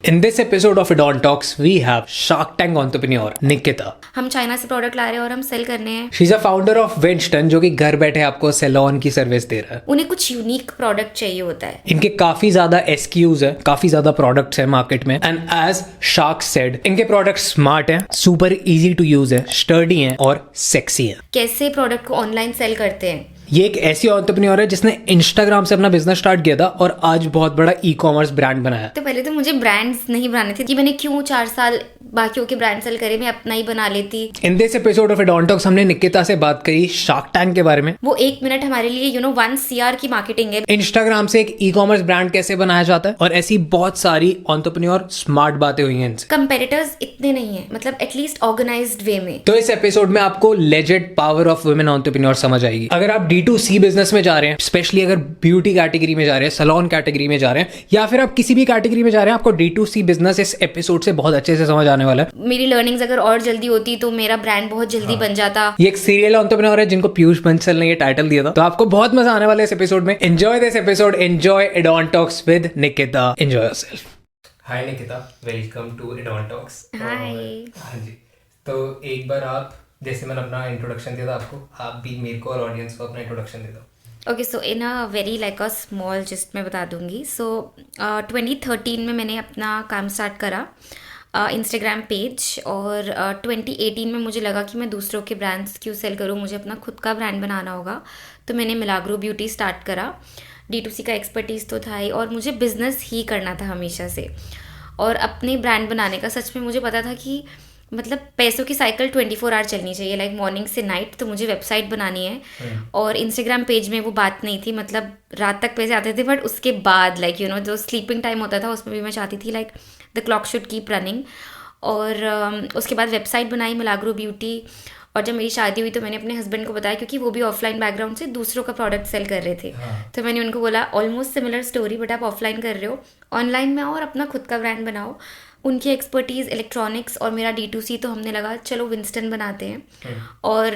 In this episode of Adon Talks, we have Shark Tank entrepreneur Nikita. हम China से product ला रहे हैं और हम सेल करने हैं। She's a founder of Winston, जो कि घर बैठे आपको सैलून की सर्विस दे रहा है। उन्हें कुछ यूनिक प्रोडक्ट चाहिए होता है। इनके काफी ज्यादा SKUs है, काफी ज्यादा प्रोडक्ट्स है मार्केट में। एंड एज शार्क सेड, इनके प्रोडक्ट स्मार्ट हैं, सुपर इजी टू यूज है, स्टर्डी हैं और सेक्सी हैं। कैसे प्रोडक्ट को ऑनलाइन सेल करते हैं। ये एक ऐसी एंटरप्रेन्योर है जिसने इंस्टाग्राम से अपना बिजनेस स्टार्ट किया था और आज बहुत बड़ा ई-कॉमर्स ब्रांड बनाया। तो पहले तो मुझे ब्रांड्स नहीं बनाने थे कि मैंने क्यों 4 साल बाकियों के ब्रांड सेल करे, मैं अपना ही बना लेती। In this episode of add-on talks हमने निकिता से बात करी शार्क टैंक के बारे में। वो 1 मिनट हमारे लिए 1 CR की मार्केटिंग है। इंस्टाग्राम से एक ई-कॉमर्स ब्रांड कैसे बनाया जाता है और ऐसी बहुत सारी एंटरप्रेन्योर स्मार्ट बातें हुई हैं इनसे। कंपेटिटर्स इतने नहीं है, मतलब एटलीस्ट ऑर्गेनाइज्ड वे में। तो इस एपिसोड में आपको legend power of women entrepreneur समझ आएगी। अगर आप D2C बिजनेस में जा रहे हैं, स्पेशली अगर ब्यूटी कैटेगरी में जा रहे हैं, सैलून कैटेगरी में जा रहे हैं, या फिर आप किसी भी कैटेगरी में जा रहे हैं, आपको D2C बिजनेस इस एपिसोड से बहुत अच्छे से समझ आने वाला है। मेरी लर्निंग्स अगर और जल्दी होती तो मेरा ब्रांड बहुत जल्दी बन जाता। ये एक सीरियल एंटरप्रेन्योर है जिनको पीयूष बंसल ने ये टाइटल दिया था, तो आपको बहुत मजा आने वाला है इस एपिसोड में। Enjoy this episode, enjoy Adon talks with Nikita, enjoy yourself. Hi Nikita, welcome to Adon talks. Hi. हाँ जी, तो एक बार आप, जैसे मैंने अपना इंट्रोडक्शन दिया था आपको, आप भी मेरे को और ऑडियंस को अपना इंट्रोडक्शन दे दो। Okay, so in a very like a small gist मैं बता दूंगी। सो 2013 में मैंने अपना काम स्टार्ट करा, इंस्टाग्राम पेज, और 2018 में मुझे लगा कि मैं दूसरों के ब्रांड्स क्यों सेल करूँ, मुझे अपना खुद का ब्रांड बनाना होगा। तो मैंने मिलाग्रो ब्यूटी स्टार्ट करा। D2C का एक्सपर्टीज़ तो था ही, और मुझे बिज़नेस ही करना था हमेशा से। और अपने ब्रांड बनाने का सच में मुझे पता था कि मतलब पैसों की साइकिल 24 आवर चलनी चाहिए, लाइक मॉर्निंग से नाइट। तो मुझे वेबसाइट बनानी है, और इंस्टाग्राम पेज में वो बात नहीं थी, मतलब रात तक पैसे आते थे, बट उसके बाद लाइक जो स्लीपिंग टाइम होता था उसमें भी मैं चाहती थी like the clock should keep running. और उसके बाद वेबसाइट बनाई मिलाग्रो ब्यूटी। और जब मेरी शादी हुई तो मैंने अपने हस्बैंड को बताया, क्योंकि वो भी ऑफलाइन बैकग्राउंड से दूसरों का प्रोडक्ट सेल कर रहे थे। तो मैंने उनको बोला ऑलमोस्ट सिमिलर स्टोरी, बट आप ऑफलाइन कर रहे हो, ऑनलाइन में आओ और अपना खुद का ब्रांड बनाओ। उनकी एक्सपर्टीज़ इलेक्ट्रॉनिक्स और मेरा D2C, तो हमने लगा चलो विंस्टन बनाते हैं। और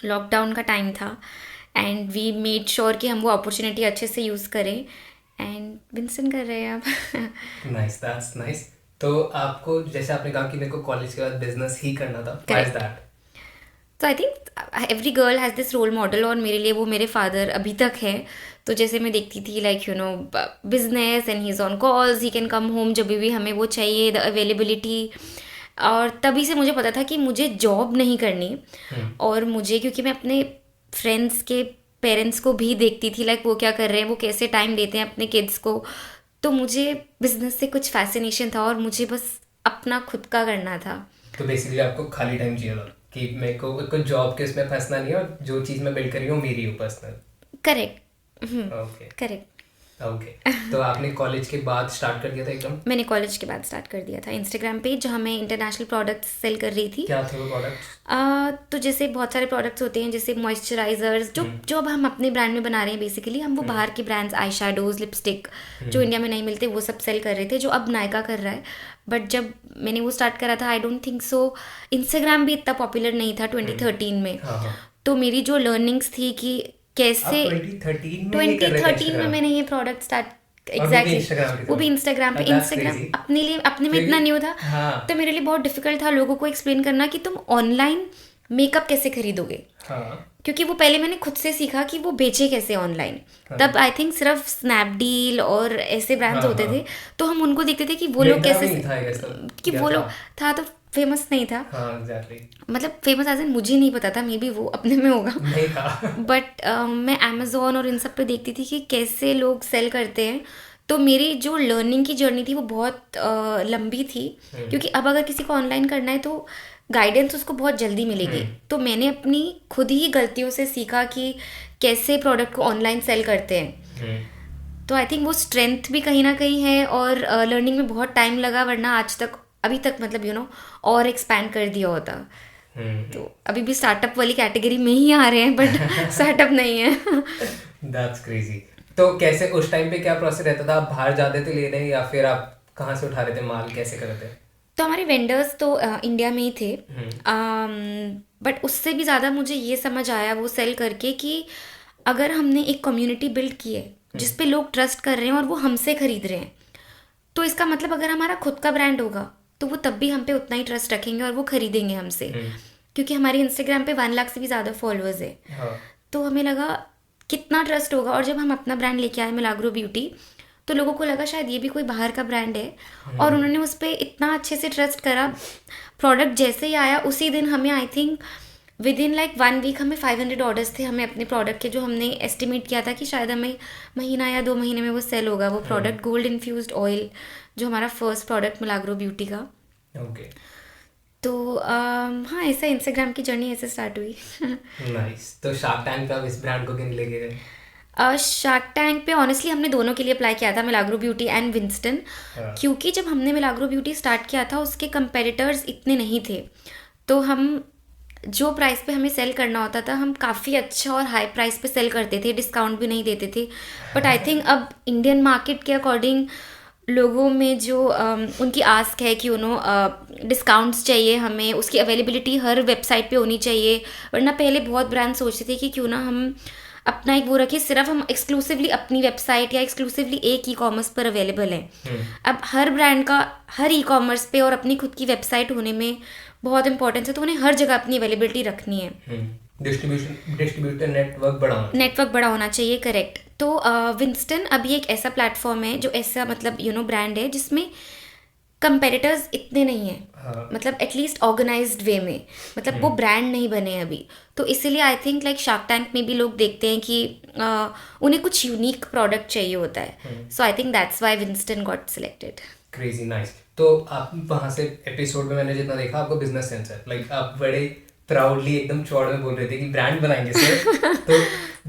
लॉकडाउन का टाइम था, एंड वी मेड श्योर कि हम वो अपॉर्चुनिटी अच्छे से यूज़ करें, एंड विंस्टन कर रहे हैं अब। Nice, that's nice. तो आपको, जैसे आपने कहा कि मेरे को कॉलेज के बाद बिजनेस ही करना था, व्हाई इज दैट? तो I think every girl has this role model, और मेरे लिए वो मेरे फादर अभी तक है। तो जैसे मैं देखती थी like business, and he is on calls, he can come home जब भी हमें वो चाहिए, द अवेलेबिलिटी। और तभी से मुझे पता था कि मुझे जॉब नहीं करनी। और मुझे, क्योंकि मैं अपने फ्रेंड्स के पेरेंट्स को भी देखती थी लाइक वो क्या कर रहे हैं, वो कैसे टाइम देते हैं अपने किड्स को, तो मुझे बिजनेस से कुछ फैसिनेशन था, और मुझे बस अपना खुद का करना था। तो बेसिकली आपको खाली टाइम चाहिए था कि मेरे को कोई जॉब के उसमें फंसना नहीं है, और जो चीज़ मैं बिल्ड कर रही हूँ मेरी हो personal. Correct. Okay correct. Okay. तो आपने कॉलेज के बाद स्टार्ट कर दिया था एकदम? मैंने कॉलेज के बाद स्टार्ट कर दिया था इंस्टाग्राम पेज, जहाँ मैं इंटरनेशनल प्रोडक्ट्स सेल कर रही थी। क्या थे वो प्रोडक्ट्स? तो जैसे बहुत सारे प्रोडक्ट्स होते हैं, जैसे मॉइस्चराइजर्स, जो अब हम अपने ब्रांड में बना रहे हैं। बेसिकली हम वो बाहर के ब्रांड्स, आई शेडोज, लिपस्टिक, जो इंडिया में नहीं मिलते, वो सब सेल कर रहे थे, जो अब नायका कर रहा है। बट जब मैंने वो स्टार्ट करा था, आई डोंट थिंक सो इंस्टाग्राम भी इतना पॉपुलर नहीं था 2013 में। तो मेरी जो लर्निंग्स थी कि कैसे 2013 में मैंने ये प्रोडक्ट स्टार्ट, एग्जैक्टली वो भी इंस्टाग्राम पे। इंस्टाग्राम अपने लिए, अपने में इतना न्यू था। तो मेरे लिए बहुत डिफिकल्ट था लोगों को एक्सप्लेन करना कि तुम ऑनलाइन मेकअप कैसे खरीदोगे। क्योंकि वो पहले मैंने खुद से सीखा कि वो बेचे कैसे ऑनलाइन। तब आई थिंक सिर्फ स्नैपडील और ऐसे ब्रांड्स होते थे, तो हम उनको देखते थे कि वो लोग कैसे, कि वो लोग था तो फेमस नहीं था। मतलब फेमस एज इन मुझे नहीं पता था, मे बी वो अपने में होगा। बट मैं अमेजोन और इन सब पे देखती थी कि कैसे लोग सेल करते हैं। तो मेरी जो लर्निंग की जर्नी थी वो बहुत लंबी थी, क्योंकि अब अगर किसी को ऑनलाइन करना है तो गाइडेंस उसको बहुत जल्दी मिलेगी। तो मैंने अपनी खुद ही गलतियों से सीखा कि कैसे प्रोडक्ट को ऑनलाइन सेल करते हैं। तो आई थिंक वो स्ट्रेंथ भी कहीं ना कहीं है, और लर्निंग में बहुत टाइम लगा, वरना आज तक, अभी तक मतलब और एक्सपैंड कर दिया होता। तो अभी भी स्टार्टअप वाली कैटेगरी में ही आ रहे हैं, बट स्टार्टअप नहीं है। That's crazy. तो कैसे उस टाइम पे क्या प्रोसेस रहता था? आप बाहर जाते थे लेने, या फिर आप कहाँ से उठा रहे थे माल, कैसे करते थे? तो हमारे वेंडर्स तो इंडिया में ही थे, बट उससे भी ज़्यादा मुझे ये समझ आया वो सेल करके कि अगर हमने एक कम्युनिटी बिल्ड की है जिस पे लोग ट्रस्ट कर रहे हैं और वो हमसे खरीद रहे हैं, तो इसका मतलब अगर हमारा खुद का ब्रांड होगा तो वो तब भी हम पे उतना ही ट्रस्ट रखेंगे और वो खरीदेंगे हमसे, क्योंकि हमारे इंस्टाग्राम पे 1 लाख से भी ज़्यादा फॉलोअर्स है। हाँ तो हमें लगा कितना ट्रस्ट होगा, और जब हम अपना ब्रांड लेके आए मिलाग्रो ब्यूटी तो लोगों को लगा शायद ये भी कोई बाहर का ब्रांड है, और उन्होंने उस पर इतना अच्छे से ट्रस्ट करा। प्रोडक्ट जैसे ही आया उसी दिन हमें I think within like 1 week हमें 500 ऑर्डर्स थे हमें अपने प्रोडक्ट के, जो हमने एस्टिमेट किया था कि शायद हमें महीना या 2 महीने में वो सेल होगा। वो प्रोडक्ट गोल्ड इन्फ्यूज्ड ऑयल, जो हमारा फर्स्ट प्रोडक्ट मिलाग्रो ब्यूटी का। ओके तो हाँ, ऐसा इंस्टाग्राम की जर्नी ऐसे स्टार्ट हुई। नाइस। तो शार्क टैंक का इस ब्रांड को किन लेके गए? शार्क टैंक पे ऑनेस्टली हमने दोनों के लिए अप्लाई किया था, मिलाग्रो ब्यूटी एंड विंस्टन। क्योंकि जब हमने मिलाग्रो ब्यूटी स्टार्ट किया था उसके कंपेटिटर्स इतने नहीं थे, तो हम जो प्राइस पे हमें सेल करना होता था हम काफ़ी अच्छा और हाई प्राइस पे सेल करते थे, डिस्काउंट भी नहीं देते थे। बट आई थिंक अब इंडियन मार्केट के अकॉर्डिंग लोगों में जो उनकी आस्क है कि डिस्काउंट्स चाहिए हमें, उसकी अवेलेबिलिटी हर वेबसाइट पे होनी चाहिए। वरना पहले बहुत ब्रांड सोचते थे कि क्यों ना हम अपना एक वो रखें, सिर्फ हम एक्सक्लूसिवली अपनी वेबसाइट या एक्सक्लूसिवली एक ई कॉमर्स पर अवेलेबल है। अब हर ब्रांड का हर ई कॉमर्स पे और अपनी खुद की वेबसाइट होने में बहुत इंपॉर्टेंस है, तो उन्हें हर जगह अपनी अवेलेबिलिटी रखनी है। डिस्ट्रीब्यूटर नेटवर्क बड़ा होना चाहिए, करेक्ट। तो विंस्टन अभी एक ऐसा प्लेटफॉर्म है जो ऐसा मतलब ब्रांड है जिसमें कंपेटिटर्स इतने नहीं हैं। हाँ। मतलब एटलीस्ट ऑर्गेनाइज्ड वे में, मतलब वो ब्रांड नहीं बने अभी। तो इसीलिए I think like shark tank में भी लोग देखते हैं कि उन्हें कुछ यूनिक प्रोडक्ट चाहिए होता है। So I think that's why Winston got selected. Crazy nice. तो आप वहाँ से एपिसोड में मैंने जितना देखा आपको बिजनेस सेंस है, लाइक आप बड़े प्राउडली एकदम चौड़ में बोल रहे थे कि ब्रांड बनाएंगे सर। तो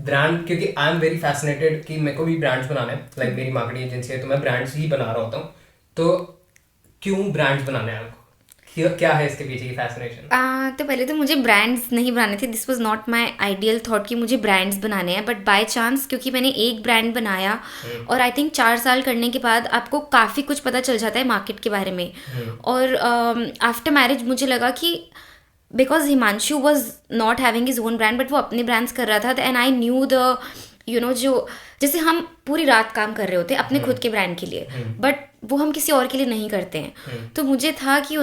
ब्रांड, क्योंकि आई एम वेरी फैसिनेटेड कि मेरे को भी ब्रांड्स बनाने हैं, लाइक मेरी मार्केटिंग एजेंसी है तो मैं ब्रांड्स ही बना रहा होता हूँ। तो क्यों ब्रांड्स बनाने हैं आपको, क्या है इसके पीछे की फैसिनेशन? तो पहले तो मुझे ब्रांड्स नहीं बनाने थे, this was not my ideal thought कि मुझे ब्रांड्स बनाने हैं। बट बाय चांस क्योंकि मैंने एक ब्रांड बनाया और आई थिंक 4 साल करने के बाद आपको काफ़ी कुछ पता चल जाता है मार्केट के बारे में। और आफ्टर मैरिज मुझे लगा कि because Himanshu was not having his own brand but वो अपने ब्रांड्स कर रहा था, एंड आई न्यू द जो जैसे हम पूरी रात काम कर रहे होते हैं अपने खुद के ब्रांड के लिए, बट वो हम किसी और के लिए नहीं करते हैं। तो मुझे था कि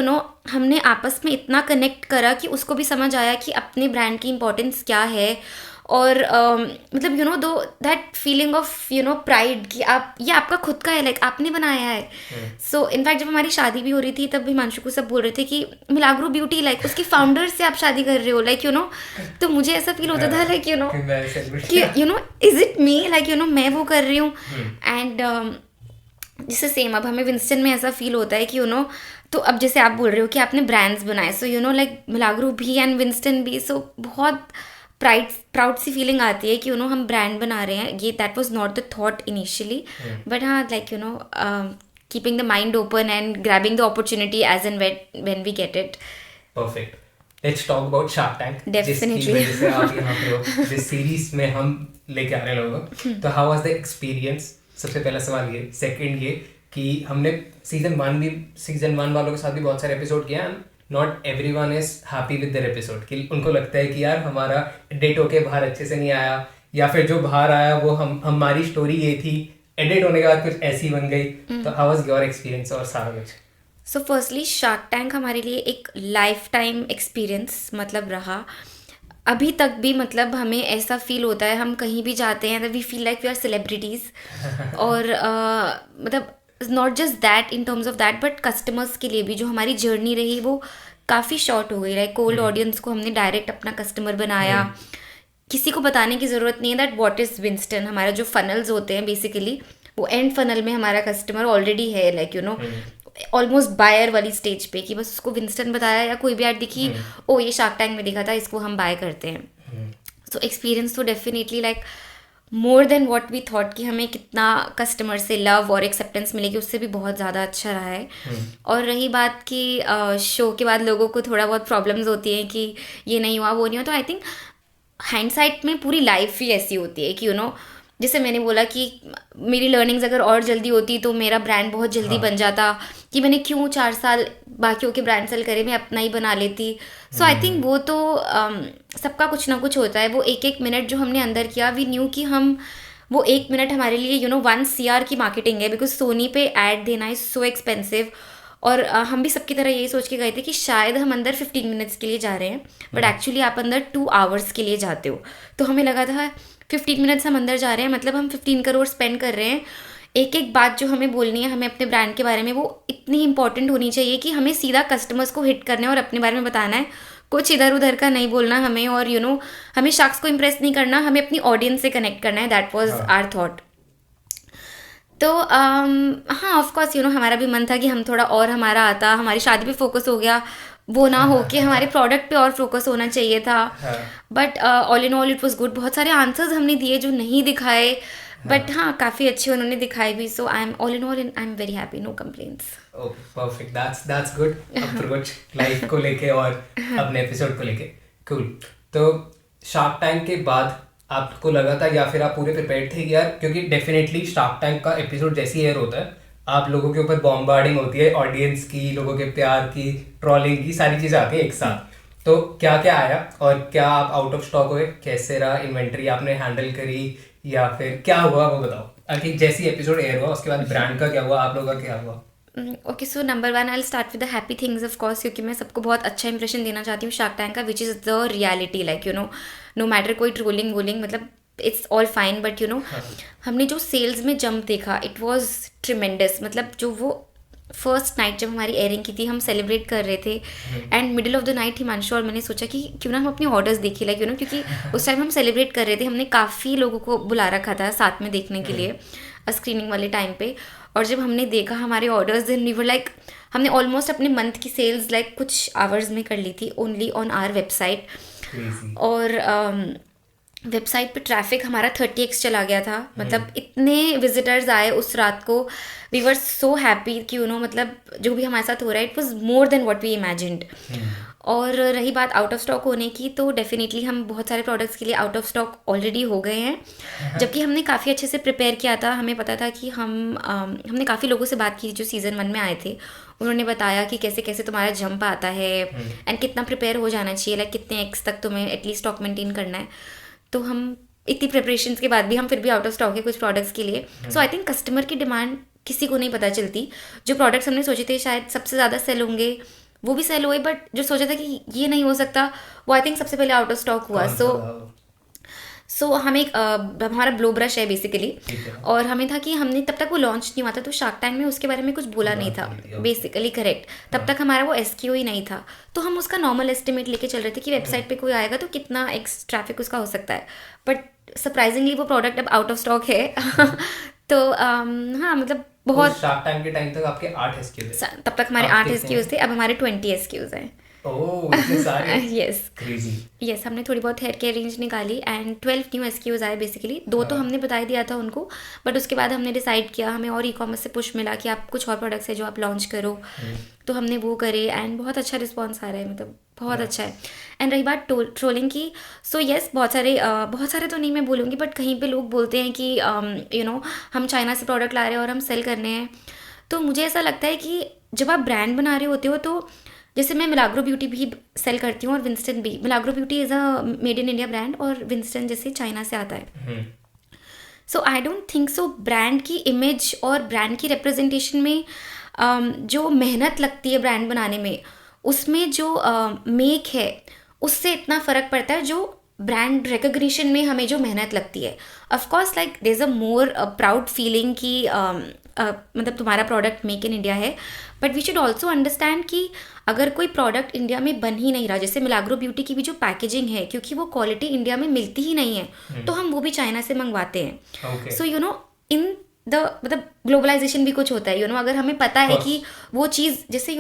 हमने आपस में इतना कनेक्ट करा कि उसको भी समझ आया कि अपने ब्रांड की इम्पोर्टेंस क्या है। और मतलब दो दैट फीलिंग ऑफ प्राइड कि ये आपका खुद का है, लाइक आपने बनाया है। सो इनफैक्ट जब हमारी शादी भी हो रही थी तब हिमांशु को सब बोल रहे थे कि मिलाग्रो ब्यूटी लाइक उसके फाउंडर से आप शादी कर रहे हो, लाइक तो मुझे ऐसा फील होता था लाइक कि इज इट मी, लाइक मैं वो कर रही हूँ। एंड जैसे सेम अब हमें विंस्टन में ऐसा फील होता है कि तो अब जैसे आप बोल रहे हो कि आपने ब्रांड्स बनाए, सो लाइक मिलाग्रो भी एंड विंस्टन भी, सो बहुत प्राउड सी फीलिंग आती है कि हम ब्रांड बना रहे हैं। ये that was not the thought initially, but हाँ like keeping the mind open and grabbing the opportunity as and when we get it. Perfect. Let's talk about Shark Tank, definitely जिसकी वजह से आप यहाँ पे हो, जिस सीरीज में हम लेके आ रहे हैं लोगों को। तो हाउ वाज द एक्सपीरियंस? सबसे पहला सवाल ये। सेकंड ये कि हमने सीजन 1 वालों के साथ भी बहुत सारे एपिसोड किए हैं, not everyone is happy with their episode, कि उनको लगता है कि यार हमारा एडिट होके बाहर अच्छे से नहीं आया, या फिर जो बाहर आया वो हमारी स्टोरी ये थी, एडिट होने के बाद कुछ ऐसी बन गई। तो हाउ वाज योर एक्सपीरियंस और सारा कुछ? सो फर्स्टली शार्क टैंक हमारे लिए एक लाइफ टाइम एक्सपीरियंस मतलब रहा। अभी तक भी मतलब हमें ऐसा फील होता है, हम कहीं भी जाते हैं we feel like we are celebrities. और मतलब not just that in terms of that, but customers के लिए भी जो हमारी जर्नी रही वो काफ़ी शॉर्ट हो गई। लाइक कोल्ड ऑडियंस को हमने डायरेक्ट अपना कस्टमर बनाया। किसी को बताने की ज़रूरत नहीं है दैट व्हाट इज़ विंस्टन। हमारा जो फनल्स होते हैं बेसिकली वो एंड फनल में हमारा कस्टमर ऑलरेडी है, लाइक ऑलमोस्ट बायर वाली स्टेज पे, कि बस उसको विंस्टन बताया या कोई भी ऐड दिखी, ओ ये शार्क टैंक में दिखा था, इसको हम बाय करते हैं। सो एक्सपीरियंस तो definitely like more than what we thought कि हमें कितना कस्टमर से लव और एक्सेप्टेंस मिलेगी, उससे भी बहुत ज़्यादा अच्छा रहा है। और रही बात कि शो के बाद लोगों को थोड़ा बहुत प्रॉब्लम्स होती हैं कि ये नहीं हुआ वो नहीं हुआ, तो आई थिंक हाइंडसाइट में पूरी लाइफ ही ऐसी होती है कि जैसे मैंने बोला कि मेरी लर्निंग्स अगर और जल्दी होती तो मेरा ब्रांड बहुत जल्दी बन जाता, कि मैंने क्यों 4 साल बाकियों के ब्रांड सेल करे, मैं अपना ही बना लेती। सो आई थिंक वो तो सबका कुछ ना कुछ होता है। वो एक मिनट जो हमने अंदर किया, वी न्यू कि हम वो 1 मिनट हमारे लिए 1 CR की मार्केटिंग है, बिकॉज सोनी पे ऐड देना इज सो एक्सपेंसिव। और हम भी सबकी तरह यही सोच के गए थे कि शायद हम अंदर 15 मिनट्स के लिए जा रहे हैं, बट एक्चुअली आप अंदर 2 आवर्स के लिए जाते हो। तो हमें लगा था 15 मिनट्स हम अंदर जा रहे हैं, मतलब हम 15 करोड़ स्पेंड कर रहे हैं। एक एक बात जो हमें बोलनी है, हमें अपने ब्रांड के बारे में, वो इतनी इंपॉर्टेंट होनी चाहिए कि हमें सीधा कस्टमर्स को हिट करना है और अपने बारे में बताना है, कुछ इधर उधर का नहीं बोलना हमें। और हमें शख्स को इम्प्रेस नहीं करना, हमें अपनी ऑडियंस से कनेक्ट करना है। That was our thought. तो हाँ, ऑफ कोर्स हमारा भी मन था कि हम थोड़ा और हमारा आता, हमारी शादी पे फोकस हो गया, वो ना हो कि हमारे प्रोडक्ट पे और फोकस होना चाहिए था। But all in all it was good. बहुत सारे आंसर्स हमने दिए जो नहीं दिखाए, बट हाँ काफ़ी अच्छे उन्होंने दिखाए भी। So I am all in all I am very happy, no complaints. Okay, perfect, that's good approach life को लेके और अपने एपिसोड को लेके। कूल। तो शार्क टैंक के बाद आपको लगा था या फिर आप पूरे प्रिपेयर्ड थे यार, क्योंकि डेफिनेटली शार्क टैंक का एपिसोड जैसे ही एयर होता है आप लोगों के ऊपर बॉम्बार्डिंग होती है, ऑडियंस की, लोगों के प्यार की, ट्रोलिंग की, सारी चीज़ें आती हैं एक साथ। तो क्या क्या आया और क्या आप आउट ऑफ स्टॉक हुए, कैसे रहा, इन्वेंट्री आपने हैंडल करी या फिर क्या हुआ वो बताओ। आखिर जैसी एपिसोड एयर हुआ उसके बाद ब्रांड का क्या हुआ, आप लोगों का क्या हुआ? Okay, so number 1 I will start with the happy things of course, क्योंकि मैं सबको बहुत अच्छा इंप्रेशन देना चाहती हूँ शार्क टैंक का, which is the reality. Like no matter कोई ट्रोलिंग वोलिंग, मतलब इट्स ऑल फाइन, बट हमने जो सेल्स में जंप देखा इट वॉज ट्रिमेंडस। मतलब जो वो फर्स्ट नाइट जब हमारी एयरिंग की थी, हम सेलिब्रेट कर रहे थे and middle of the night Himanshu और मैंने सोचा कि क्यों ना हम अपने ऑर्डर्स देखें, लाइक क्योंकि उस टाइम हम सेलिब्रेट कर रहे थे, हमने काफ़ी लोगों को बुला रखा था साथ में देखने के लिए स्क्रीनिंग वाले टाइम पे। और जब हमने देखा हमारे orders, then we were like, हमने ऑलमोस्ट अपने मंथ की सेल्स लाइक कुछ आवर्स में कर ली थी ओनली ऑन आवर वेबसाइट। और वेबसाइट पे ट्रैफिक हमारा 30x चला गया था। मतलब इतने विजिटर्स आए उस रात को, वी वर सो हैप्पी कि मतलब जो भी हमारे साथ हो रहा है it was more than what we imagined. और रही बात आउट ऑफ स्टॉक होने की, तो डेफिनेटली हम बहुत सारे प्रोडक्ट्स के लिए आउट ऑफ स्टॉक ऑलरेडी हो गए हैं, जबकि हमने काफ़ी अच्छे से प्रिपेयर किया था। हमें पता था कि हमने काफ़ी लोगों से बात की जो सीज़न 1 में आए थे, उन्होंने बताया कि कैसे कैसे तुम्हारा जंप आता है एंड कितना प्रिपेयर हो जाना चाहिए, लाइक कितने एक्स तक तुम्हें एटलीस्ट स्टॉक मेंटेन करना है। तो हम इतनी प्रिपरेशंस के बाद भी हम फिर भी आउट ऑफ स्टॉक है कुछ प्रोडक्ट्स के लिए। सो आई थिंक कस्टमर की डिमांड किसी को नहीं पता चलती। जो प्रोडक्ट्स हमने सोचे थे शायद सबसे ज़्यादा सेल होंगे वो भी सेल हुए, बट जो सोचा था कि ये नहीं हो सकता वो आई थिंक सबसे पहले आउट ऑफ स्टॉक हुआ। सो हमें हमारा ब्लो ब्रश है बेसिकली, और हमें था कि हमने तब तक वो लॉन्च नहीं हुआ था, तो शार्क टैंक में उसके बारे में कुछ बोला नहीं था बेसिकली, करेक्ट। तब तक हमारा वो SKU ही नहीं था, तो हम उसका नॉर्मल एस्टिमेट लेके चल रहे थे कि वेबसाइट पे कोई आएगा तो कितना एक्स ट्रैफिक उसका हो सकता है। बट सरप्राइजिंगली वो प्रोडक्ट अब आउट ऑफ स्टॉक है। तो हाँ, मतलब बहुत शार्क टैंक के टाइम तक आपके 8 SKUs थे। तब तक हमारे 8 SKUs थे, अब हमारे 20 SKUs हैं। ओह, इतने सारे। यस, हमने थोड़ी बहुत हेयर केयर रेंज निकाली एंड 12 न्यू SKUs आए बेसिकली। 2 तो हमने बता दिया था उनको, बट उसके बाद हमने डिसाइड किया, हमें और ई-कॉमर्स से पुश मिला कि आप कुछ और प्रोडक्ट्स है जो आप लॉन्च करो, तो हमने वो करे एंड बहुत अच्छा रिस्पॉन्स आ रहा है, मतलब बहुत अच्छा है। एंड रही बात ट्रोलिंग की, सो यस, बहुत सारे तो नहीं मैं बोलूँगी, बट कहीं पे लोग बोलते हैं कि हम चाइना से प्रोडक्ट ला रहे हैं और हम सेल करने हैं। तो मुझे ऐसा लगता है कि जब आप ब्रांड बना रहे होते हो, तो जैसे मैं मिलाग्रो ब्यूटी भी सेल करती हूँ और विंस्टन भी। Milagro beauty is a made in India brand और विंस्टन जैसे चाइना से आता है। So I don't think so brand की इमेज और ब्रांड की रिप्रेजेंटेशन में जो मेहनत लगती है ब्रांड बनाने में, उसमें जो मेक है उससे इतना फ़र्क पड़ता है जो ब्रांड रिकग्निशन में हमें जो मेहनत लगती है। Of course like there is a more proud feeling कि मतलब तुम्हारा प्रोडक्ट मेक इन इंडिया है, but we should also understand कि अगर कोई प्रोडक्ट इंडिया में बन ही नहीं रहा, जैसे मिलाग्रो ब्यूटी की भी जो पैकेजिंग है, क्योंकि वो क्वालिटी इंडिया में मिलती ही नहीं है, तो हम वो भी चाइना से मंगवाते हैं। सो इन द मतलब ग्लोबलाइजेशन भी कुछ होता है, अगर हमें पता है कि वो चीज़, जैसे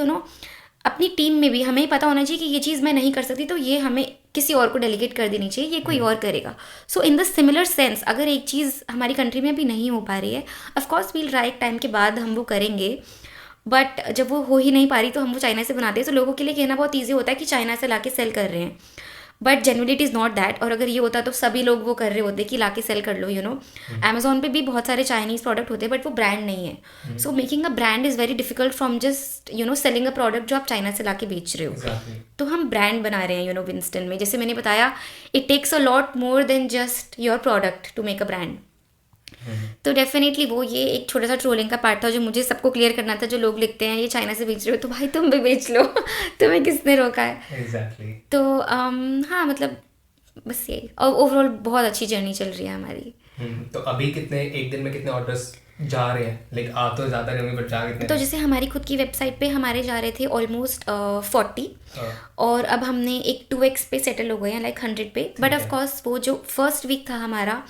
अपनी टीम में भी हमें पता होना चाहिए कि ये चीज़ मैं नहीं कर सकती, तो ये हमें किसी और को डेलीगेट कर देनी चाहिए, ये कोई और करेगा। सो इन द सिमिलर सेंस, अगर एक चीज़ हमारी कंट्री में भी नहीं हो पा रही है, ऑफकोर्स वील ट्राई, एक टाइम के बाद हम वो करेंगे, बट जब वो हो ही नहीं पा रही तो हम वो चाइना से बनाते हैं। तो लोगों के लिए कहना बहुत ईजी होता है कि चाइना से लाके सेल कर रहे हैं, but generally it is not that. और अगर ये होता तो सभी लोग वो कर रहे होते कि लाके सेल कर लो। अमेजोन पे भी बहुत सारे चाइनीज़ प्रोडक्ट होते हैं, बट वो ब्रांड नहीं है। So making a brand is very difficult from just selling a product जो आप चाइना से लाके बेच रहे हो। तो हम ब्रांड बना रहे हैं विंस्टन में। जैसे मैंने बताया, it takes a lot more than just your product to make a brand. तो डेफिनेटली वो ये एक छोटा सा ट्रोलिंग का पार्ट था जो मुझे सबको क्लियर करना था, जो लोग लिखते हैं ये चाइना से बेच रहे हो तो भाई तुम भी बेच लो तुम्हें किसने रोका है। एग्जैक्टली। तो हाँ मतलब बस यही, और ओवरऑल बहुत अच्छी जर्नी चल रही है हमारी। तो अभी कितने एक दिन में कितने ऑर्डर्स जा रहे हैं, लाइक आ तो ज़्यादा नहीं होंगे बट जा कितने? तो जैसे हमारी खुद की वेबसाइट पे हमारे जा रहे थे ऑलमोस्ट 40, और अब हमने एक 2x पे सेटल हो गए हैं, लाइक 100 पे। बट ऑफ कोर्स वो जो फर्स्ट वीक था हमारा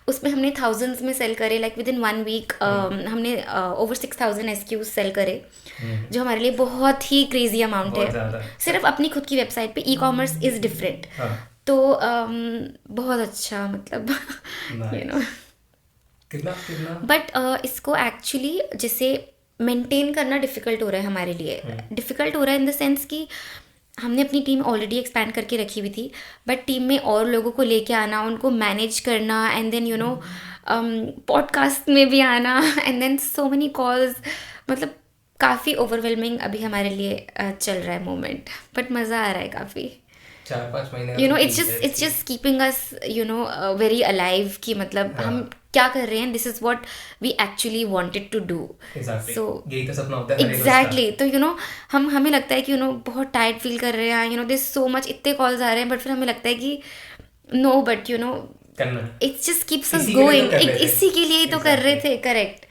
उसमें हमने थाउजेंड्स में सेल करे, लाइक विद इन 1 वीक हमने ओवर 6000 SKUs सेल करे, जो हमारे लिए बहुत ही क्रेजी अमाउंट है सिर्फ अपनी खुद की वेबसाइट पे। ई-कॉमर्स इज़ डिफरेंट, तो बहुत अच्छा मतलब यू नो। कितना बट इसको एक्चुअली जैसे मेंटेन करना डिफ़िकल्ट हो रहा है हमारे लिए। डिफ़िकल्ट हो रहा है इन द सेंस कि हमने अपनी टीम ऑलरेडी एक्सपैंड करके रखी हुई थी, बट टीम में और लोगों को लेके आना, उनको मैनेज करना, and then you know podcast में भी आना, and then so many calls, मतलब काफ़ी ओवरवेलमिंग अभी हमारे लिए चल रहा है मोमेंट, बट मज़ा आ रहा है काफ़ी। 4-5 महीने you know it's just keeping us you know very alive, कि मतलब हम क्या कर रहे हैं, this is what we actually wanted to do. So यही तो सपना होता है एग्जैक्टली। तो यू नो हमें लगता है कि यू नो बहुत टायर्ड फील कर रहे हैं, you know this so much, इतने कॉल्स आ रहे हैं, बट फिर हमें लगता है कि no, but you know it's just keeps us going, इसी के लिए ही तो कर रहे थे। करेक्ट,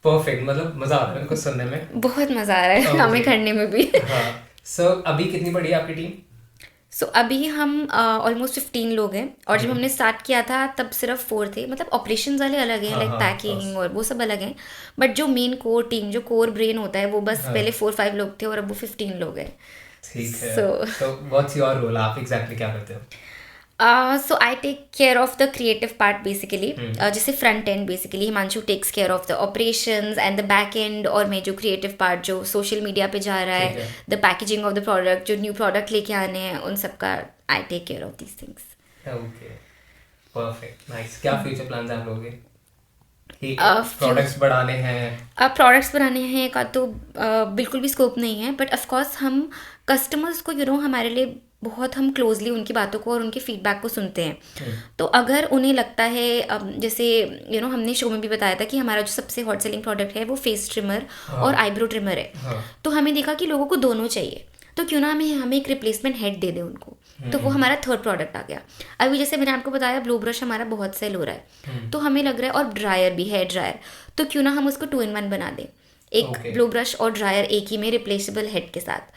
परफेक्ट, मतलब मजा आ रहा है उनको सुनने में, बहुत मजा आ रहा है हमें करने में भी। सो अभी कितनी बड़ी है आपकी टीम? सो अभी हम ऑलमोस्ट 15 लोग हैं, और जब हमने स्टार्ट किया था तब सिर्फ 4 थे, मतलब ऑपरेशंस वाले अलग हैं, लाइक पैकिंग और वो सब अलग हैं, बट जो मेन कोर टीम, जो कोर ब्रेन होता है, वो बस पहले 4-5 लोग थे और अब वो 15 लोग हैं। ठीक है। तो व्हाट्स योर रोल, आप एग्जैक्टली क्या करते हो? So I take care of the creative part basically, जैसे front end basically Himanshu takes care of the operations and the back end, और मैं जो creative part जो social media पे जा रहा है, the packaging of the product, जो new product लेके आने हैं, उन सब का I take care of these things. Okay, perfect, nice. क्या future plans हैं आप लोगों के? प्रोडक्ट्स बढ़ाने हैं? प्रोडक्ट्स बढ़ाने हैं का तो बिल्कुल भी स्कोप नहीं है, बट ऑफकोर्स हम कस्टमर्स को यू नो हमारे लिए बहुत, हम क्लोजली उनकी बातों को और उनके फीडबैक को सुनते हैं। तो अगर उन्हें लगता है, जैसे यू नो हमने शो में भी बताया था कि हमारा जो सबसे हॉट सेलिंग प्रोडक्ट है वो फेस ट्रिमर और आईब्रो ट्रिमर है, तो हमें देखा कि लोगों को दोनों चाहिए, तो क्यों ना हमें एक रिप्लेसमेंट हेड दे दे उनको, तो वो हमारा थर्ड प्रोडक्ट आ गया। अभी जैसे मैंने आपको बताया ब्लो ब्रश हमारा बहुत सेल हो रहा है, तो हमें लग रहा है, और ड्रायर भी, हेयर ड्रायर, तो क्यों ना हम उसको 2-in-1 बना दें, एक ब्लो ब्रश और ड्रायर एक ही में रिप्लेसेबल हेड के साथ।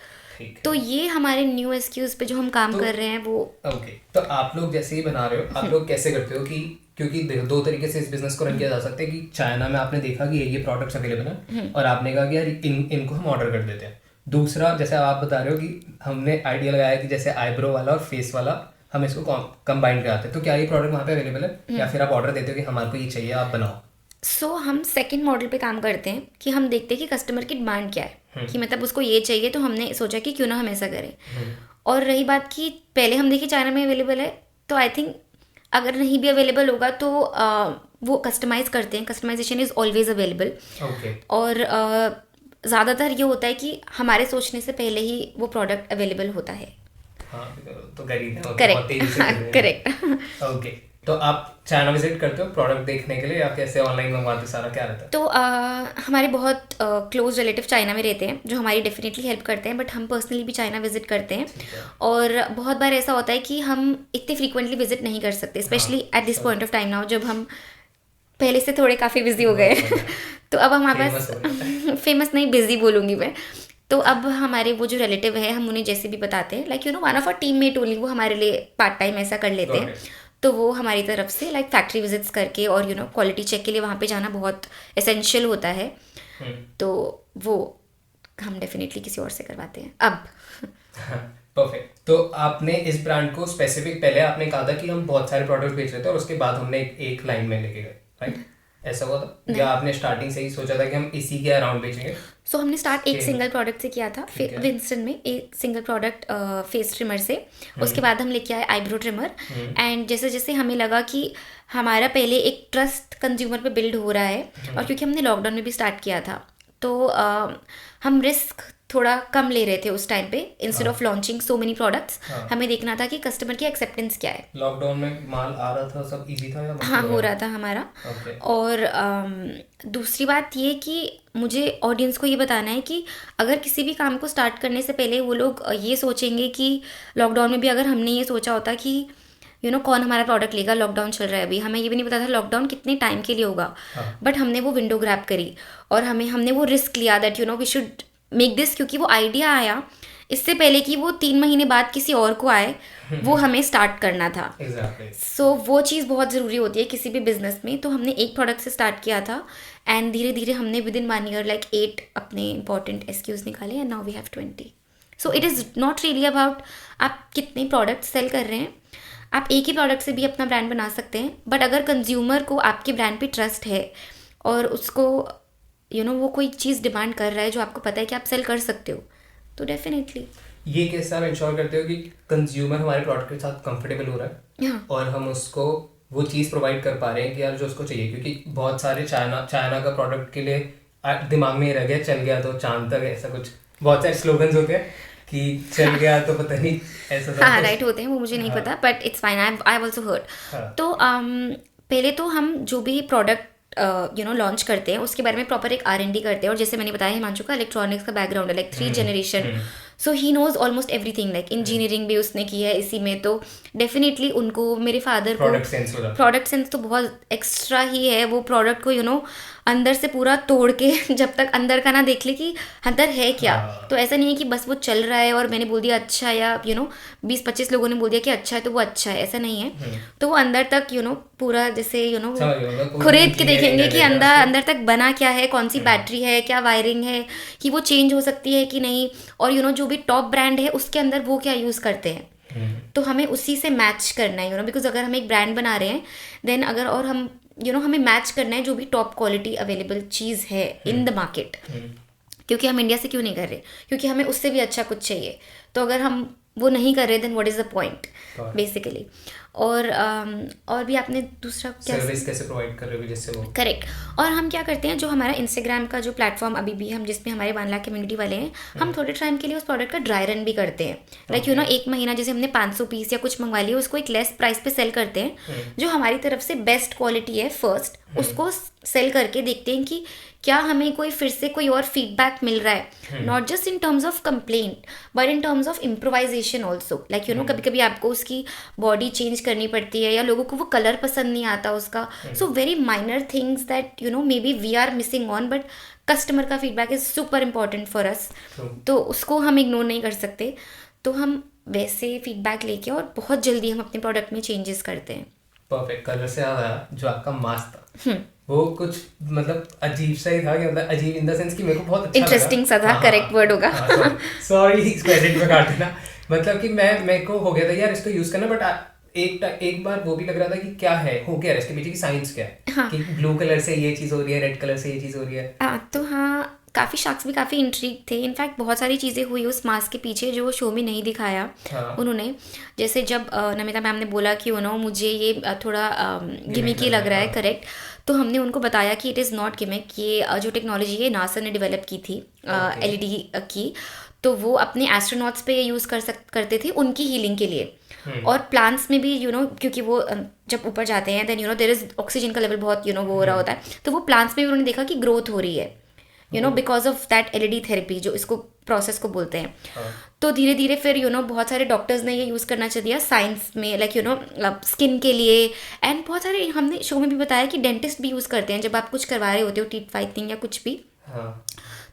तो ये हमारे न्यू SKUs पे जो हम काम कर रहे हैं वो। ओके, तो आप लोग जैसे ही बना रहे हो, आप लोग कैसे करते हो कि, क्योंकि देखो 2 तरीके से इस बिजनेस को रन किया जा सकता है कि चाइना में आपने देखा कि ये प्रोडक्ट्स अवेलेबल हैं और आपने कहा कि यार इनको हम ऑर्डर कर देते हैं। दूसरा, जैसे आप बता रहे हो कि हमने आइडिया लगाया कि जैसे आईब्रो वाला और फेस वाला हम इसको कंबाइन कराते हैं, तो क्या ये प्रोडक्ट वहाँ पे अवेलेबल है या फिर आप ऑर्डर देते हो कि हमारे को ये चाहिए आप बनाओ? हम सेकंड मॉडल पे काम करते हैं कि हम देखते हैं कि कस्टमर की डिमांड क्या है, कि मतलब उसको ये चाहिए, तो हमने सोचा कि क्यों ना हम ऐसा करें। और रही बात कि पहले हम देखिए चाइना में अवेलेबल है, तो आई थिंक अगर नहीं भी अवेलेबल होगा तो वो कस्टमाइज़ करते हैं, कस्टमाइजेशन इज़ ऑलवेज अवेलेबल। और ज़्यादातर ये होता है कि हमारे सोचने से पहले ही वो प्रोडक्ट अवेलेबल होता है। तो करेक्ट, ओके। तो आप चाइना विजिट करते हो प्रोडक्ट देखने के लिए या कैसे ऑनलाइन मंगवाते, सारा क्या रहता है? तो हमारे बहुत क्लोज रिलेटिव चाइना में रहते हैं जो हमारी डेफिनेटली हेल्प करते हैं, बट हम पर्सनली भी चाइना विजिट करते हैं। और बहुत बार ऐसा होता है कि हम इतने फ्रीक्वेंटली विजिट नहीं कर सकते, specially at this point of time now, जब हम पहले से थोड़े काफ़ी बिजी हो गए तो अब हमारे पास फेमस नहीं, बिजी बोलूँगी मैं। तो अब हमारे वो जो रिलेटिव है, हम उन्हें जैसे भी बताते हैं, like you know one of our teammate only, वो हमारे लिए पार्ट टाइम ऐसा कर लेते हैं, तो वो हमारी तरफ से लाइक फैक्ट्री विजिट्स करके और यू नो क्वालिटी चेक के लिए वहाँ पे जाना बहुत एसेंशियल होता है। तो वो हम डेफिनेटली किसी और से करवाते हैं अब। परफेक्ट। तो आपने इस ब्रांड को स्पेसिफिक, पहले आपने कहा था कि हम बहुत सारे प्रोडक्ट बेच रहे थे और उसके बाद हमने एक लाइन में लेके गए, राइट? ऐसा हुआ था या आपने स्टार्टिंग से ही सोचा था कि हम इसी के अराउंड बेचेंगे? सो हमने स्टार्ट एक सिंगल प्रोडक्ट से किया था, विंस्टन में एक सिंगल प्रोडक्ट फेस ट्रिमर से। उसके बाद हम लेके आए आईब्रो ट्रिमर, एंड जैसे जैसे हमें लगा कि हमारा पहले एक ट्रस्ट कंज्यूमर पे बिल्ड हो रहा है, और क्योंकि हमने लॉकडाउन में भी स्टार्ट किया था, तो हम रिस्क थोड़ा कम ले रहे थे उस टाइम पे instead of launching so many products. हमें देखना था कि कस्टमर की एक्सेप्टेंस क्या है। लॉकडाउन में माल आ रहा था, सब इजी था या हाँ, हो रहा था हमारा। और दूसरी बात ये कि मुझे ऑडियंस को ये बताना है कि अगर किसी भी काम को स्टार्ट करने से पहले वो लोग ये सोचेंगे कि लॉकडाउन में भी अगर हमने ये सोचा होता कि कौन हमारा प्रोडक्ट लेगा, लॉकडाउन चल रहा है अभी, हमें ये भी नहीं पता था लॉकडाउन कितने टाइम के लिए होगा, बट हमने वो विंडो ग्रैब करी और हमने वो रिस्क लिया that we should make this, क्योंकि वो आइडिया आया इससे पहले कि वो 3 महीने बाद किसी और को आए, वो हमें स्टार्ट करना था। सो वो चीज़ बहुत ज़रूरी होती है किसी भी बिजनेस में। तो हमने एक प्रोडक्ट से स्टार्ट किया था एंड धीरे धीरे हमने विद इन 1 ईयर 8 अपने इंपॉर्टेंट SKUs निकाले and now we have 20। So it is not really about आप कितने प्रोडक्ट सेल कर रहे हैं, आप एक ही प्रोडक्ट से भी अपना ब्रांड बना सकते हैं, बट अगर कंज्यूमर को आपके ब्रांड पे ट्रस्ट है और उसको वो कोई चीज़ डिमांड कर रहा है जो आपको पता है कि आप सेल कर सकते हो, तो डेफिनेटली ये कैसे आप इंश्योर करते हो कि कंज्यूमर हमारे प्रोडक्ट के साथ कंफर्टेबल हो रहा है और हम उसको वो चीज़ प्रोवाइड कर पा रहे हैं कि यार जो उसको चाहिए? क्योंकि बहुत सारे चाइना का प्रोडक्ट के लिए दिमाग में ही रह गया, चल गया तो चांद तक, ऐसा कुछ बहुत सारे स्लोगन्स होते हैं कि चल गया तो पता नहीं ऐसा। हाँ, राइट होते हैं, वो मुझे नहीं पता, but it's fine, I have also heard. तो पहले तो हम जो भी प्रोडक्ट लॉन्च करते हैं उसके बारे में प्रॉपर एक R&D करते हैं। और जैसे मैंने बताया हिमांशु का इलेक्ट्रॉनिक्स का बैकग्राउंड है, 3 generation, so he knows almost everything, engineering भी उसने की है इसी में, तो डेफिनेटली उनको, मेरे फादर को प्रोडक्ट सेंस तो बहुत एक्स्ट्रा ही है। वो प्रोडक्ट को अंदर से पूरा तोड़ के जब तक अंदर का ना देख ले कि अंदर है क्या, तो ऐसा नहीं है कि बस वो चल रहा है और मैंने बोल दिया अच्छा, या 20-25 लोगों ने बोल दिया कि अच्छा है तो वो अच्छा है, ऐसा नहीं है। तो वो अंदर तक पूरा जैसे खुरेद के देखेंगे कि अंदर तक बना क्या है, कौन सी बैटरी है, क्या वायरिंग है, कि वो चेंज हो सकती है कि नहीं, और जो भी टॉप ब्रांड है उसके अंदर वो क्या यूज़ करते हैं। तो हमें उसी से मैच करना है बिकॉज अगर हम एक ब्रांड बना रहे हैं देन अगर और हम हमें मैच करना है जो भी टॉप क्वालिटी अवेलेबल चीज़ है इन द मार्केट, क्योंकि हम इंडिया से क्यों नहीं कर रहे, क्योंकि हमें उससे भी अच्छा कुछ चाहिए। तो अगर हम वो नहीं कर रहे then what is the point basically. और भी आपने दूसरा क्या सर्विस कैसे प्रोवाइड कर रहे हो जिससे वो करेक्ट। और हम क्या करते हैं, जो हमारा इंस्टाग्राम का जो प्लेटफॉर्म अभी भी हम जिसमें हमारे 1 लाख कम्युनिटी वाले हैं, हम थोड़े टाइम के लिए उस प्रोडक्ट का ड्राई रन भी करते हैं। एक महीना जैसे हमने 500 पीस या कुछ मंगवा लिया, उसको एक लेस प्राइस पे सेल करते हैं, जो हमारी तरफ से बेस्ट क्वालिटी है फर्स्ट, उसको सेल करके देखते हैं कि क्या हमें कोई फिर से कोई और फीडबैक मिल रहा है, not just in terms of complaint but in terms of improvisation also. कभी कभी आपको उसकी बॉडी चेंज करनी पड़ती है या लोगों को वो कलर पसंद नहीं आता उसका, so very minor things that may be we are missing on, but customer का feedback is super important for us, तो उसको हम इग्नोर नहीं कर सकते। तो हम वैसे फीडबैक लेके और बहुत जल्दी हम अपने प्रोडक्ट में चेंजेस करते हैं। परफेक्ट। कलर से याद आया, जो आपका मास्क था वो कुछ अजीब सा ही था, कि अजीब इन द सेंस कि मेरे को बहुत अच्छा इंटरेस्टिंग सा था, करेक्ट वर्ड होगा। सॉरी इसको एडिट में काट देना। कि मेरे को हो गया था यार इसको यूज करना, बट एक बार वो भी लग रहा था कि क्या है, हो गया इसके पीछे की साइंस क्या है, कि ब्लू कलर से ये चीज हो रही है, रेड कलर से ये चीज हो रही है। तो हाँ, काफ़ी शख्स भी काफ़ी इंट्रीग थे। इनफैक्ट बहुत सारी चीज़ें हुई उस मास्क के पीछे जो शो में नहीं दिखाया उन्होंने। जैसे जब नमिता मैम ने बोला कि मुझे ये थोड़ा गिमिकी लग रहा है, करेक्ट, तो हमने उनको बताया कि इट इज़ नॉट गिमिक, ये जो टेक्नोलॉजी है नासा ने डेवलप की थी LED की, तो वो अपने एस्ट्रोनॉट्स पे यूज़ करते थे उनकी हीलिंग के लिए। और प्लांट्स में भी क्योंकि वो जब ऊपर जाते हैं देन देयर इज ऑक्सीजन का लेवल बहुत वो हो रहा होता है, तो वो प्लांट्स में भी उन्होंने देखा कि ग्रोथ हो रही है because of that LED therapy जो इसको प्रोसेस को बोलते हैं। तो धीरे धीरे फिर बहुत सारे डॉक्टर्स ने ये यूज़ करना चाहिए दिया साइंस में, स्किन के लिए। एंड बहुत सारे हमने शो में भी बताया कि डेंटिस्ट भी यूज़ करते हैं जब आप कुछ करवा रहे होते हो, टीथ वाइटनिंग या कुछ भी,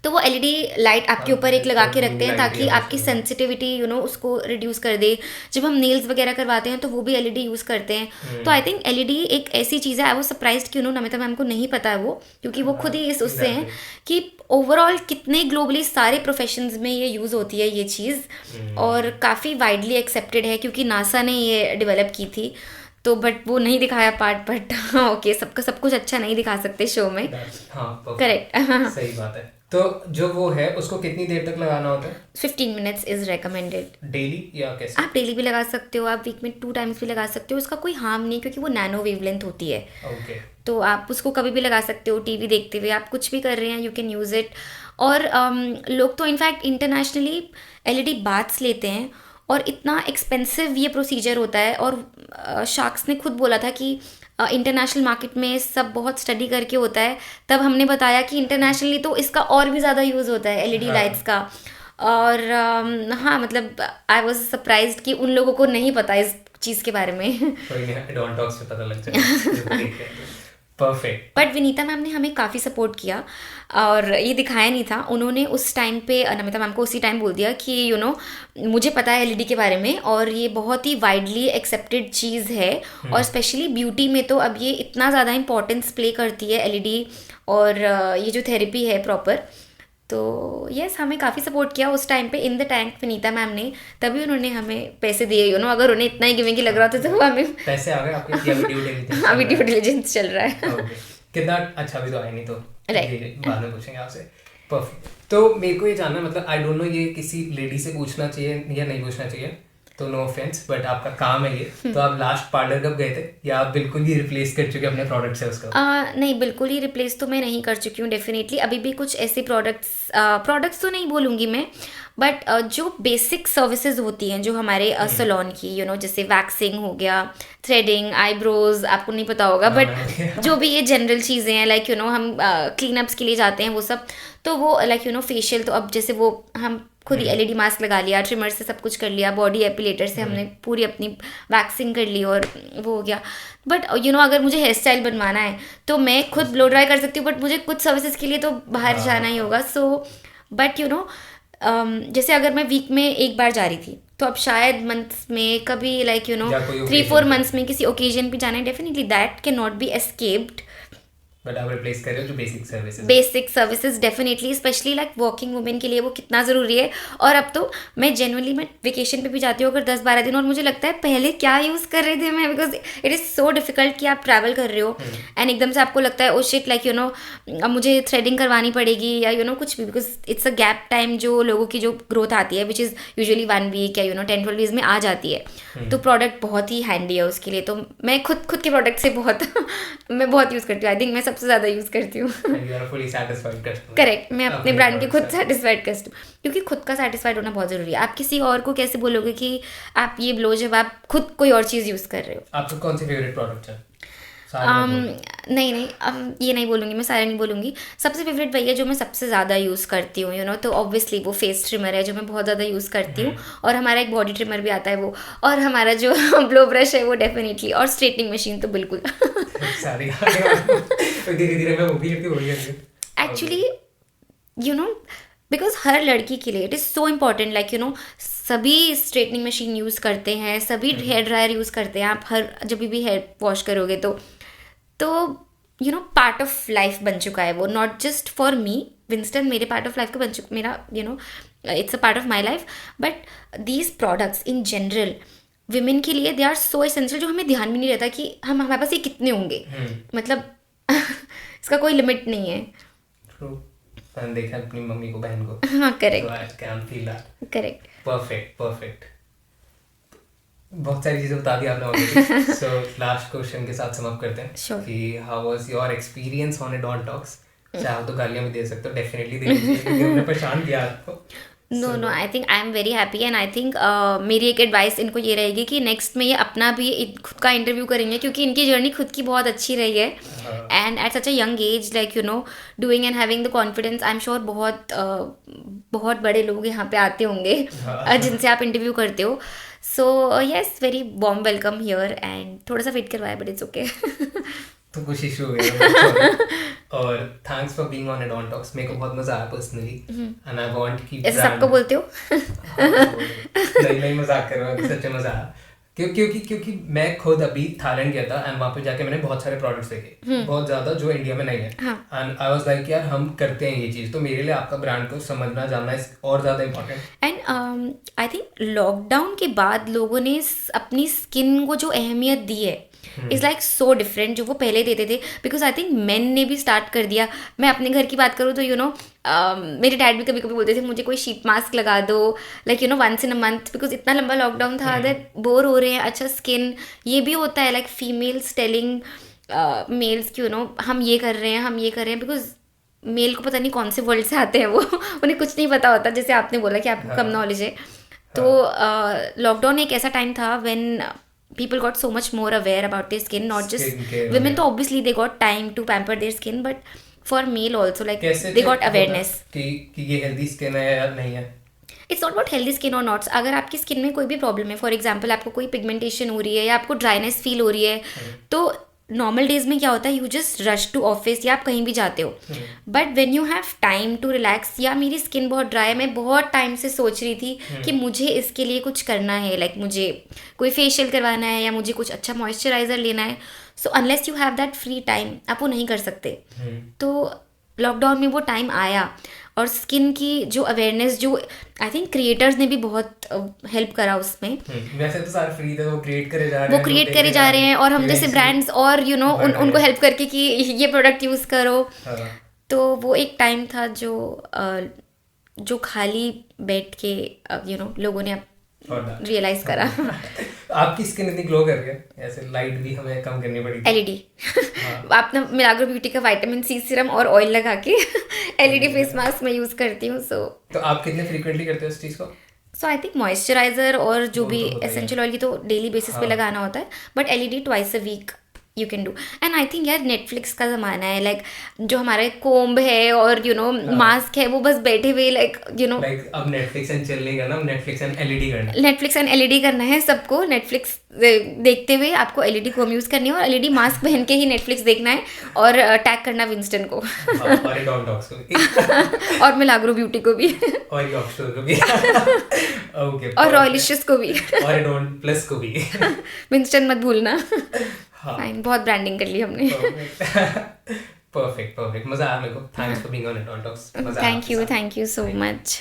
तो वो LED लाइट आपके ऊपर एक लगा के रखते हैं ताकि आपकी सेंसिटिविटी उसको रिड्यूस कर दे। जब हम नेल्स वगैरह करवाते हैं तो वो भी LED यूज़ करते हैं। तो आई थिंक LED एक ऐसी चीज़ है, आई वो सरप्राइज्ड कि नमिता मैम को नहीं पता है वो, क्योंकि वो खुद ही इस उससे हैं कि ओवरऑल कितने ग्लोबली सारे प्रोफेशंस में ये यूज़ होती है ये चीज़, और काफ़ी वाइडली एक्सेप्टेड है क्योंकि नासा ने ये डेवलप की थी। तो बट वो नहीं दिखाया पार्ट, बट ओके, सबका सब कुछ अच्छा नहीं दिखा सकते शो में, करेक्ट। सही बात है। तो जो वो है उसको कितनी देर तक लगाना होता है? 15 मिनट्स इज रेकमेंडेड। डेली या कैसे? आप डेली भी लगा सकते हो, आप वीक में 2 टाइम्स भी लगा सकते हो, उसका कोई हार्म नहीं, क्योंकि वो नैनो वेवलेंथ होती है। तो आप उसको कभी भी लगा सकते हो, टीवी देखते हुए आप कुछ भी कर रहे हैं, यू कैन यूज़ इट। और लोग तो इनफैक्ट इंटरनेशनली एलईडी बाथ्स लेते हैं और इतना एक्सपेंसिव ये प्रोसीजर होता है। और शार्क्स ने खुद बोला था कि इंटरनेशनल मार्केट में सब बहुत स्टडी करके होता है, तब हमने बताया कि इंटरनेशनली तो इसका और भी ज़्यादा यूज़ होता है एलईडी लाइट्स का। और हाँ मतलब आई वॉज सरप्राइज्ड कि उन लोगों को नहीं पता इस चीज़ के बारे में। कोई नहीं, डॉन टॉक्स पे पता लग जाएगा। परफेक्ट। बट विनीता मैम ने हमें काफ़ी सपोर्ट किया और ये दिखाया नहीं था उन्होंने उस टाइम पे। नमिता मैम को उसी टाइम बोल दिया कि यू नो मुझे पता है एलईडी के बारे में और ये बहुत ही वाइडली एक्सेप्टेड चीज़ है और स्पेशली ब्यूटी में तो अब ये इतना ज़्यादा इंपॉर्टेंस प्ले करती है एलईडी और ये जो थेरेपी है प्रॉपर। तो यस हमें काफ़ी सपोर्ट किया उस टाइम पे in the tank Vinita ma'am ने, तभी उन्होंने हमें पैसे दिए। यू नो अगर उन्हें इतना ही गिविंग लग रहा था तो हमें पैसे आ गए आपके या वीडियो डिलीजेंस? हाँ वीडियो डिलीजेंस चल रहा है। Okay. कितना अच्छा भी तो आया नहीं तो Right. ये बाद में पूछेंगे आपसे। परफेक्ट। तो मेरे को ये जानना मतलब आई डोंट नो ये किसी लेडी से पूछना चाहिए या नहीं पूछना चाहिए, तो नो ऑफेंस बट आपका काम है ये। तो आप लास्ट पार्लर कब गए थे या आप बिल्कुल ही रिप्लेस कर चुके अपने प्रोडक्ट से उसका? नहीं बिल्कुल ही रिप्लेस तो मैं नहीं कर चुकी हूँ डेफिनेटली। अभी भी कुछ ऐसे प्रोडक्ट्स तो नहीं बोलूँगी मैं, बट जो बेसिक सर्विसेज होती हैं जो हमारे सैलून की, यू नो जैसे वैक्सिंग हो गया, थ्रेडिंग, आईब्रोज, आपको नहीं पता होगा बट जो भी ये जनरल चीज़ें हैं लाइक यू नो हम क्लीनअप्स के लिए जाते हैं वो सब, तो वो लाइक यू नो फेशियल तो अब जैसे वो हम खुद ही एलईडी मास्क लगा लिया, ट्रिमर से सब कुछ कर लिया, बॉडी एपिलेटर से हमने पूरी अपनी वैक्सिंग कर ली और वो हो गया। बट यू नो अगर मुझे हेयर स्टाइल बनवाना है तो मैं खुद ब्लो ड्राई कर सकती हूँ, बट मुझे कुछ सर्विसेज के लिए तो बाहर जाना ही होगा। सो बट यू नो जैसे अगर मैं वीक में एक बार जा रही थी तो अब शायद मंथ्स में कभी लाइक यू नो 3-4 मंथ्स में किसी ओकेजन पे जाना है, definitely that can not be escaped. But आप रिप्लेस कर रहे हो जो basic services definitely, specially like working women के लिए वो कितना ज़रूरी है। और अब तो मैं जनरली मैं वेकेशन पे भी जाती हूँ अगर 10-12 दिन, और मुझे लगता है पहले क्या यूज़ कर रहे थे मैं, because it is so difficult कि आप ट्रैवल कर रहे हो एंड एकदम से आपको लगता है oh shit like you no अब मुझे थ्रेडिंग करवानी पड़ेगी या यू नो कुछ भी, because it's a gap time जो लोगों की जो ग्रोथ आती है विच इज़ यूजुअली 1 वीक या यू नो 10-12 डेज में आ जाती है। तो प्रोडक्ट बहुत ही हैंडी है उसके लिए। तो मैं खुद के प्रोडक्ट से मैं बहुत यूज़ करती हूँ। आई थिंक मैं सबसे ज़्यादा यूज़ करती हूँ। करेक्ट, मैं अपने ब्रांड के खुद सेटिस्फाइड कस्टमर, क्योंकि खुद का सेटिस्फाइड होना बहुत ज़रूरी है। आप किसी और को कैसे बोलोगे कि आप ये लो जब आप खुद कोई और चीज़ यूज़ कर रहे हो। आपका कौन सी फेवरेट प्रोडक्ट है? नहीं ये नहीं बोलूँगी, मैं सारे नहीं बोलूँगी। सबसे फेवरेट वही है जो मैं सबसे ज़्यादा यूज़ करती हूँ, यू नो। तो ऑब्वियसली वो फेस ट्रिमर है जो मैं बहुत ज़्यादा यूज़ करती हूँ, और हमारा एक बॉडी ट्रिमर भी आता है वो, और हमारा जो ब्लो ब्रश है वो डेफिनेटली, और स्ट्रेटनिंग मशीन तो बिल्कुल। एक्चुअली यू नो बिकॉज हर लड़की के लिए it is so important, like you no सभी स्ट्रेटनिंग मशीन यूज़ करते हैं, सभी हेयर ड्रायर यूज़ करते हैं। आप जब भी हेयर वॉश करोगे तो you know part of life बन चुका है वो, not just for me Winston, मेरे पार्ट ऑफ लाइफ का बन चुका, मेरा you know it's a part of my life. But these products in general women के लिए दे आर सो एसेंशियल, जो हमें ध्यान भी नहीं रहता कि हमारे पास ये कितने होंगे, मतलब इसका कोई लिमिट नहीं है। मैंने देखा अपनी मम्मी को, बहन को। हाँ करेक्ट करेक्ट, परफेक्ट। बहुत सारी चीजें बता दी आपने ऑलरेडी। सो लास्ट क्वेश्चन के साथ समाप्त करते हैं Sure. कि how was your experience on a Don Talks? चाहे तो गालियां भी दे सकते हो, डेफिनेटली दे दीजिए क्योंकि हमने परेशान किया आपको। No I think I am very happy and I think मेरी एक एडवाइस इनको ये रहेगी कि नेक्स्ट में ये अपना भी खुद का इंटरव्यू करेंगे, क्योंकि इनकी जर्नी खुद की बहुत अच्छी रही है and at such a young age like you know doing and having the confidence. I am sure बहुत बड़े लोग यहाँ पे आते होंगे जिनसे आप इंटरव्यू करते हो। So yes, very warm welcome here and थोड़ा सा वेट करवाया बट इट्स ओके। तो कुछ इशू हो गया। और thanks for being on a Don Talks, मेरे को बहुत मजा आया पर्सनली एंड आई वांट की ऐसे सबको बोलते हो? नहीं मजाक कर रहा हूँ, सच्चे मजा आया क्योंकि मैं खुद अभी थाईलैंड गया था एंड वहाँ पे जाके मैंने बहुत सारे प्रोडक्ट्स देखे, बहुत ज्यादा, जो इंडिया में नहीं है। एंड आई वाज लाइक यार हम करते हैं ये चीज, तो मेरे लिए आपका ब्रांड को समझना जानना और ज्यादा important. And I think lockdown के बाद लोगों ने अपनी स्किन को जो अहमियत दी है इज़ लाइक सो डिफरेंट जो वो पहले देते थे, बिकॉज आई थिंक मेन ने भी स्टार्ट कर दिया। मैं अपने घर की बात करूँ तो यू नो मेरे डैड भी कभी कभी बोलते थे मुझे कोई शीट मास्क लगा दो, like you know once in a month, because इतना लंबा लॉकडाउन था दैट बोर हो रहे हैं। अच्छा स्किन ये भी होता है लाइक फीमेल्स टेलिंग मेल्स की हम ये कर रहे हैं बिकॉज मेल को पता नहीं कौन से वर्ल्ड से आते हैं वो उन्हें कुछ नहीं पता होता, जैसे आपने बोला कि आपको कम नॉलेज है। तो लॉकडाउन एक ऐसा टाइम था when people got so much more aware about their skin, not just women, तो obviously they got time to pamper their skin, but for male also, like they got awareness कि ये healthy skin है या नहीं है। It's not about healthy skin or not. अगर आपकी skin में कोई भी प्रॉब्लम है, फॉर एग्जाम्पल आपको कोई पिगमेंटेशन हो रही है या आपको ड्राइनेस फील हो रही है, तो नॉर्मल डेज में क्या होता है, you just rush to office या आप कहीं भी जाते हो, but when you have time to relax, या मेरी स्किन बहुत ड्राई है, मैं बहुत टाइम से सोच रही थी कि मुझे इसके लिए कुछ करना है, लाइक मुझे कोई फेशियल करवाना है या मुझे कुछ अच्छा मॉइस्चराइजर लेना है, so unless you have that free time आप वो नहीं कर सकते। तो लॉकडाउन में वो टाइम आया और स्किन की जो अवेयरनेस, जो आई थिंक क्रिएटर्स ने भी बहुत हेल्प करा उसमें। वैसे तो सारे फ्री थे, वो क्रिएट करे जा रहे हैं और हम जैसे ब्रांड्स और उनको हेल्प करके कि ये प्रोडक्ट यूज़ करो। तो वो एक टाइम था जो खाली बैठ के लोगों ने रियलाइज करा। आपकी स्किन इतनी ग्लो कर रही है, ऐसे लाइट भी हमें कम करनी पड़ी। एलईडी आपने मिलाग्रो ब्यूटी का विटामिन सी सीरम और ऑयल लगा के एलईडी फेस मास्क मैं यूज करती हूँ। तो आप कितने फ्रीक्वेंटली करते हो इस चीज को? सो आई थिंक मॉइस्चराइजर और जो भी एसेंशियल ऑयल की तो डेली बेसिस पे लगाना होता है, but LED twice a week you can do. And I think यार नेटफ्लिक्स का ज़माना है, लाइक जो हमारे कोम्ब है और मास्क है, वो बस बैठे हुए लाइक अब नेटफ्लिक्स एंड चिल नहीं करना, नेटफ्लिक्स एंड एलईडी करना, नेटफ्लिक्स एंड एलईडी करना है सबको। नेटफ्लिक्स देखते हुए आपको एलईडी कोम यूज़ करनी है और एलईडी मास्क पहन के ही नेटफ्लिक्स देखना है और टैग करना विंस्टन को और डॉन डॉग्स को भी और मिलाग्रो ब्यूटी को भी और यॉक्सटर को भी ओके, और रॉयलिशियस को भी और डॉन प्लस को भी विंस्टन मत भूलना। फाइन, बहुत ब्रांडिंग कर ली हमने। परफेक्ट, मजा आया मेरे को। Thanks for being on Don Talks. Thank you so much.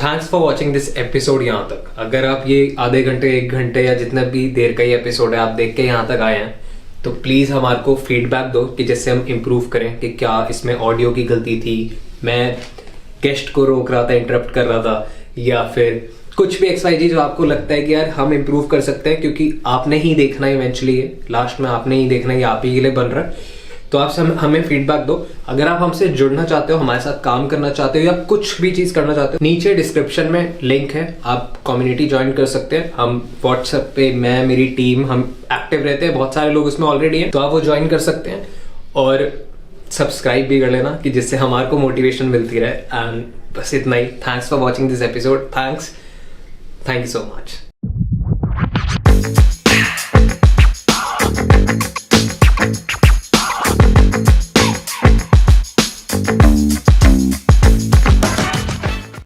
Thanks for watching this episode यहाँ तक। अगर आप ये आधे घंटे 1 घंटे या जितना भी देर का ये एपिसोड है आप देख के यहाँ तक आए हैं, तो प्लीज़ हमारे को फीडबैक दो कि जिससे हम इम्प्रूव करें कि क्या इसमें ऑडियो की गलती थी, मैं गेस्ट को रोक रहा था, इंटरप्ट कर रहा था, या फिर कुछ भी XYZ जो आपको लगता है कि यार हम इम्प्रूव कर सकते हैं, क्योंकि आपने ही देखना है इवेंचुअली, लास्ट में आपने ही देखना है, ये आप ही के लिए बन रहा है। तो आप हमें फीडबैक दो। अगर आप हमसे जुड़ना चाहते हो, हमारे साथ काम करना चाहते हो या कुछ भी चीज़ करना चाहते हो, नीचे डिस्क्रिप्शन में लिंक है, आप कम्युनिटी ज्वाइन कर सकते हैं। हम व्हाट्सएप पे, मैं, मेरी टीम, हम एक्टिव रहते हैं, बहुत सारे लोग उसमें ऑलरेडी हैं, तो आप वो ज्वाइन कर सकते हैं। और सब्सक्राइब भी कर लेना कि जिससे हमारे को मोटिवेशन मिलती रहे। एंड बस इतना ही। Thanks for watching this episode. Thank you so much.